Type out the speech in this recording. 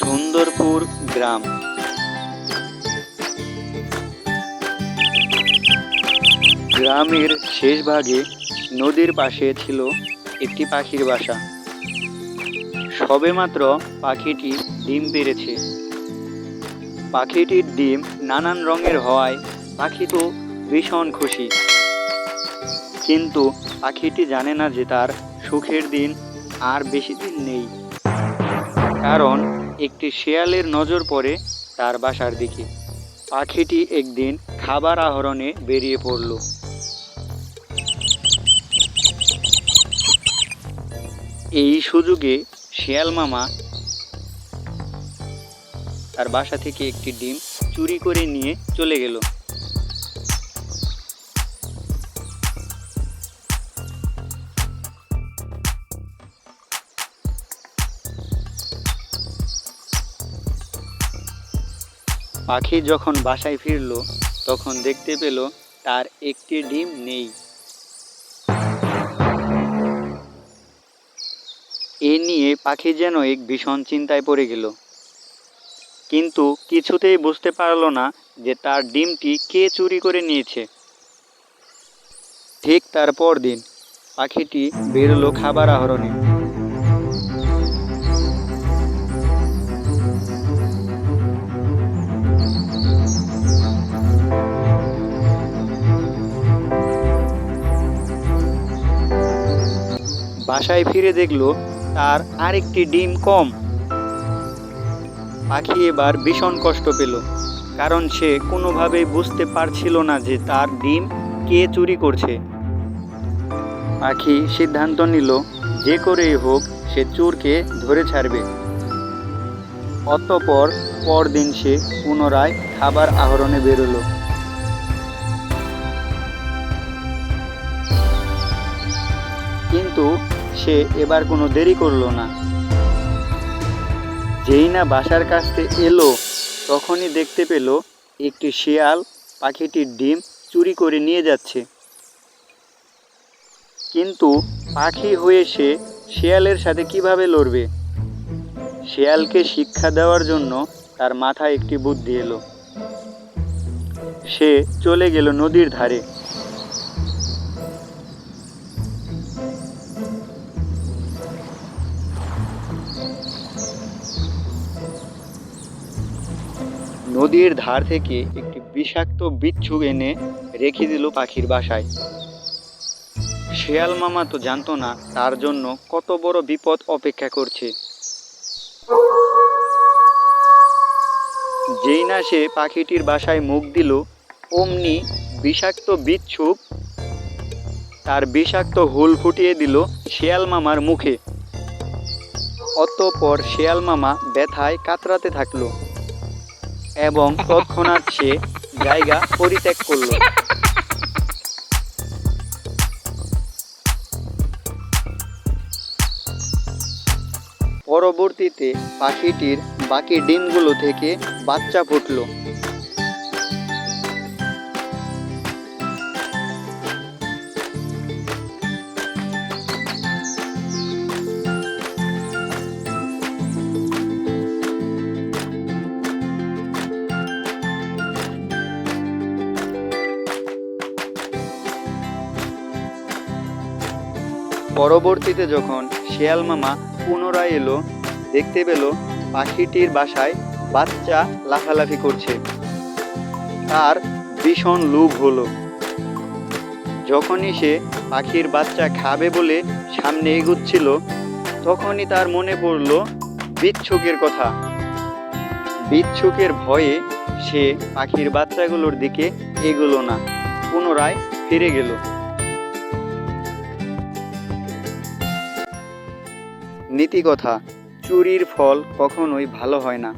সুন্দরপুর গ্রাম। গ্রামের শেষ ভাগে নদীর পাশে ছিল একটি পাখির বাসা। সবেমাত্র পাখিটি ডিম পেড়েছে। পাখিটির ডিম নানান রঙের হওয়ায় পাখি তো ভীষণ খুশি। কিন্তু পাখিটি জানে না যে তার সুখের দিন আর বেশি দিন নেই। কারণ একটি শেয়ালের নজর পড়ে তার বাসার দিকে। পাখিটি একদিন খাবার আহরণে বেরিয়ে পড়ল। এই সুযোগে শেয়াল মামা তার বাসা থেকে একটি ডিম চুরি করে নিয়ে চলে গেল। পাখি যখন বাসায় ফিরল তখন দেখতে পেল তার একটি ডিম নেই। এ নিয়ে পাখি যেন এক ভীষণ চিন্তায় পড়ে গেল, কিন্তু কিছুতেই বুঝতে পারল না যে তার ডিমটি কে চুরি করে নিয়েছে। ঠিক তার পরদিন পাখিটি বেরোলো খাবার আহরণে। বাসায় ফিরে দেখল তার আরেকটি ডিম কম। পাখি এবার ভীষণ কষ্ট পেল, কারণ সে কোনোভাবেই বুঝতে পারছিল না যে তার ডিম কে চুরি করছে। পাখি সিদ্ধান্ত নিল যে করেই হোক সে চোরকে ধরে ছাড়বে। অতঃপর পরদিন সে পুনরায় খাবার আহরণে বেরোলো। কিন্তু সে এবার কোনো দেরি করলো না। যেই না বাসার কাছে এলো তখনই দেখতে পেল একটি শিয়াল পাখিটির ডিম চুরি করে নিয়ে যাচ্ছে। কিন্তু পাখি হয়ে সে শিয়ালের সাথে কিভাবে লড়বে? শিয়ালকে শিক্ষা দেওয়ার জন্য তার মাথায় একটি বুদ্ধি এলো। সে চলে গেল নদীর ধারে। নদীর ধার থেকে একটি বিষাক্ত বিচ্ছু এনে রেখে দিল পাখির বাসায়। শেয়াল মামা তো জানতো না তার জন্য কত বড় বিপদ অপেক্ষা করছে। যেই না সে পাখিটির বাসায় মুখ দিল, অমনি বিষাক্ত বিচ্ছু তার বিষাক্ত হুল ফুটিয়ে দিল শেয়াল মামার মুখে। অতঃপর শেয়াল মামা ব্যথায় কাতরাতে থাকলো এবং তৎক্ষণাৎ সে জায়গা পরিত্যাগ করল। পরবর্তীতে পাখিটির বাকি ডিমগুলো থেকে বাচ্চা ফুটল। পরবর্তীতে যখন শেয়াল মামা পুনরায় এলো, দেখতে পেল পাখিটির বাসায় বাচ্চা লাফালাফি করছে। তার ভীষণ লোভ হলো। যখনই সে পাখির বাচ্চা খাবে বলে সামনে এগুচ্ছিল, তখনই তার মনে পড়ল বিচ্ছুকের কথা। বিচ্ছুকের ভয়ে সে পাখির বাচ্চাগুলোর দিকে এগোলো না, পুনরায় ফিরে গেল। নীতি কথা, চুরির ফল কখনোই ভালো হয় না।